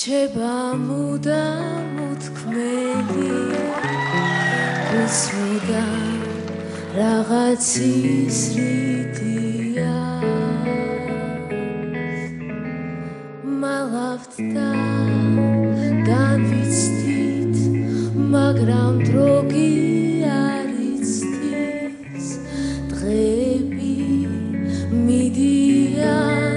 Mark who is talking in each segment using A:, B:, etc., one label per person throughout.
A: რჩება მუდამ უთქმელი უსმოდა რაღაცის რიდია მალავთ და განვიცდით მაგრამ დრო კი არ იცდის დღეები მიდიან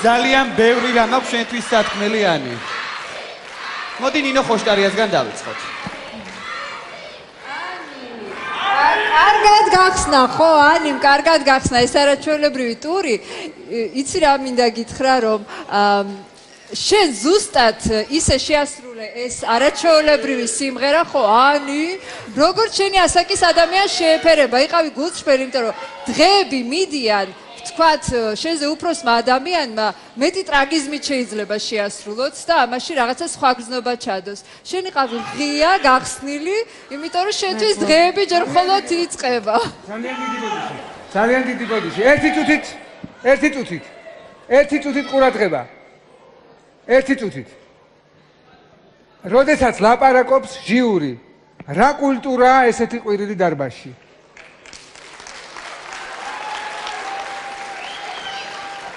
A: ძალიან ბევრი რამ აქვს შენთვის სათქმელიანი. მოდი ნინო ხოშტარიასგან დავიწყოთ.
B: კარგად გახსნა ხო ანიმ, კარგად გახსნა ეს არაჩვეულებრივი ტური. იცი რა მინდა გითხრა რომ შენ ზუსტად ისე შეასრულე ეს არაჩვეულებრივი სიმღერა ხო ანი, როგორც შენი ასაკის ადამიანს შეეფერება. იყავი გულწრფელი, იმიტომ რომ დღეები მიდიან თქვათ შენზე უფროსმა ადამიანმა მეტი ტრაგიზმით შეიძლება შეასრულოთ და ამაში რაღაცა სხვა გზნობა ჩადოს. შენ იყავი ღია, გახსნილი, იმიტომ რომ შენთვის დღეები ჯერ მხოლოდ იწყება.
C: ძალიან დიდი ბოდიში. ერთი წუთით ყურადღება. ერთი წუთით. როდესაც ლაპარაკობს ჟიური, რა კულტურაა ესეთი ყვირილი დარბაზში?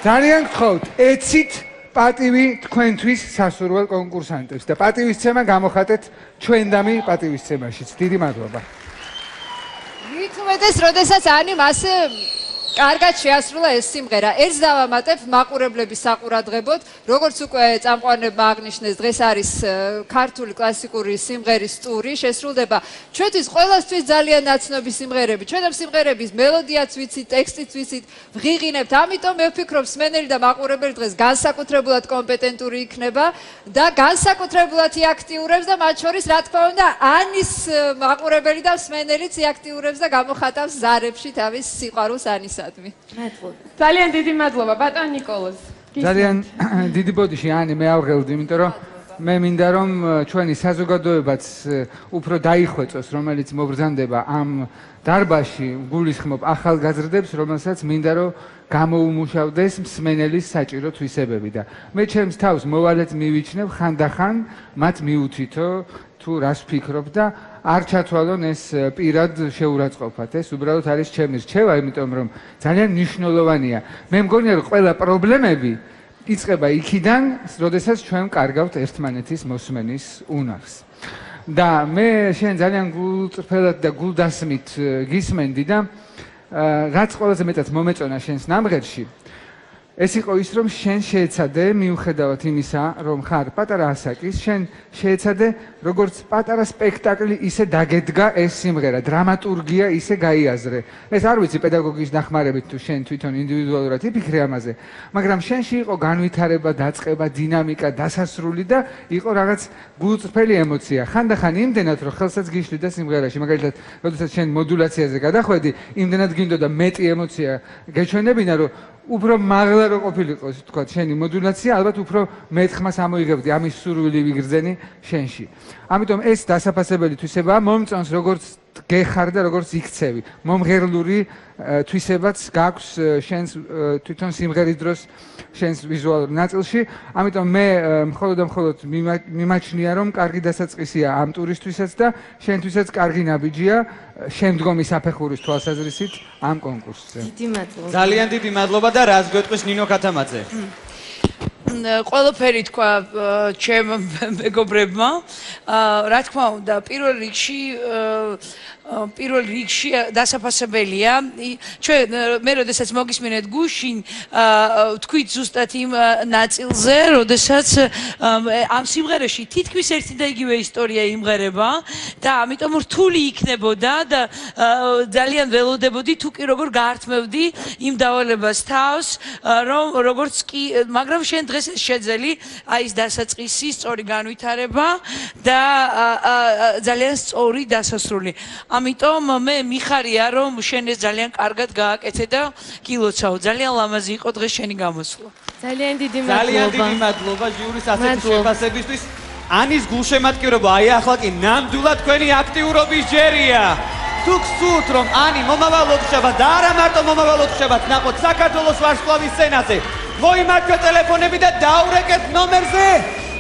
C: ძალიან გთხოვთ, ეცით პატივი თქვენთვის სასურველ კონკურსანტებს და პატივისცემა გამოხატეთ ჩვენდამი პატივისცემაშიც. დიდი მადლობა.
B: მით უმეტეს, როდესაც ანიმ ასე კარგად შეასრულა ეს სიმღერა. ერთს დავამატებ მაყურებლების საყურადღებოდ, როგორც უკვე წამყვანებმა აღნიშნეს, დღეს არის ქართული კლასიკური სიმღერის ტური, შესრულდება ჩვენთვის ყველასთვის ძალიან ნაცნობი სიმღერები. ჩვენ ამ სიმღერების მელოდიაც ვიცით, ტექსტიც ვიცით, ვღიღინებთ. ამიტომ მე ვფიქრობ, მსმენელი და მაყურებელი დღეს განსაკუთრებულად კომპეტენტური იქნება და განსაკუთრებულად იაქტიურებს და მათ შორის, რა თქმა უნდა, ანის მაყურებელი და მსმენელიც იაქტიურებს და გამოხატავს ზარებში თავის სიყვარულს ანის
D: ძალიან დიდი მადლობა ბატონ ნიკოლოზ.
C: ძალიან დიდი ბოდიში ანი მე ავღელდი, იმიტომ რომ მე მინდა რომ ჩვენი საზოგადოებაც უფრო დაიხვეწოს, რომელიც მობრძანდება ამ დარბაზში, გულისხმობ ახალგაზრდებს, რომელსაც მინდა რომ გამოუმუშავდეს მსმენელის საჭირო თვისებები და მე ჩემს თავს მოვალედ მივიჩნევ ხანდახან მათ მიუთითო თუ რას ვფიქრობ და არ ჩათვალონ ეს პირად შეურაცხყოფათ. ეს უბრალოდ არის ჩემი რჩევა, იმიტომ რომ ძალიან მნიშვნელოვანია. მე მგონია რომ ყველა პრობლემები იწყება იქიდან, როდესაც ჩვენ კარგავთ ერთმანეთის მოსმენის უნარს. და მე შენ ძალიან გულწრფელად და გულდასმით გისმენდი და რაც ყველაზე მეტად მომეწონა შენს ნამღერში, ეს იყო ის, რომ შენ შეეცადე, მიუხედავად იმისა, რომ ხარ პატარა ასაკის, შენ შეეცადე, როგორც პატარა სპექტაკლი ისე დაგედგა ეს სიმღერა, დრამატურგია ისე გაიაზრე. ეს არ ვიცი პედაგოგის დახმარებით თუ შენ თვითონ ინდივიდუალურად იფიქრე ამაზე, მაგრამ შენში იყო განვითარება, დაწყება, დინამიკა, დასასრული და იყო რაღაც გულწრფელი ემოცია. ხანდახან იმდენად, რომ ხელსაც გიშლიდა სიმღერაში, მაგალითად, როდესაც შენ მოდულაციაზე გადახვედი, იმდენად გინდოდა მეტი ემოცია გეჩვენებინა, რომ უფრო მაღლა რო ყოფილიყო, თქვა, შენი მოდულაცია, ალბათ უფრო მეტ ხმას ამოიღებდი, ამის სურვილი ვიგრძენი შენში. ამიტომ ეს დასაფასებელი თვისებაა, მომწონს როგორც გეხარ და როგორც იქცევი. მომღერლური თვისებაც გაქვს შენს თვითონ სიმღერის დროს შენს ვიზუალურ ნაწილში. ამიტომ მე მხოლოდ მიმაჩნია, რომ კარგი დასაწყისია ამ ტურისთვისაც და შენთვისაც კარგი ნაბიჯია შემდგომი საფეხურის თვალსაზრისით ამ კონკურსზე.
D: დიდი მადლობა.
A: ძალიან დიდი მადლობა და რას გვეტყვის ნინო ქათამაძე?
E: ყველაფერი თქვა ჩემ მეგობრებმა. რა თქმა უნდა, პირველ რიგში დასაფასებელია. ჩვენ მე როდესაც მოგისმენთ გუშინ თქვით ზუსტად იმ ნაწილზე, როდესაც ამ სიმღერაში თითქმის ერთი და იგივე ისტორია იმღერება და ამიტომ რთული იქნებოდა და ძალიან ველოდებოდი თუ კი როგორ გაართმევდი იმ დავალებას თავს, რომ როგორც კი, მაგრამ შენ დღეს შეძელი აი ეს დასაწყისი, სწორი განვითარება და ძალიან სწორი დასასრული. ამიტომ მე მიხარია, რომ შენ ეს ძალიან კარგად გააკეთე და გილოცავ. ძალიან ლამაზი იყო დღეს შენი გამოსვლა.
D: ძალიან დიდი მადლობა.
A: ძალიან დიდი მადლობა ჟიურის ასეთი შეფასებისთვის. ანის გულშემატკივრობა, აი ახლა კი ნამდვილად თქვენი აქტიურობის ჯერია. თუ გსურთ, რომ ანი მომავალოდ ხდება და არა მარტო მომავალოდ ხდება, ნახოთ საქართველოს ვარსკვლავის სცენაზე. მოიმართეთ ტელეფონები და დაურეკეთ ნომერზე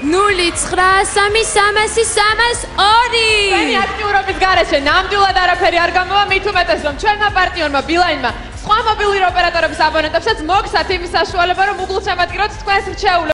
D: 0-9-3-302.
B: ჩვენი აქტიურობის გარეშე ნამდვილად არაფერი არ გამოვა, მით უმეტეს რომ ჩვენმა პარტნიორმა ბილაინმა სხვა მობილური ოპერატორების აბონენტებსაც მოგცათ იმის საშუალება, რომ უგულშემატკივროთ თქვენს რჩეულებს.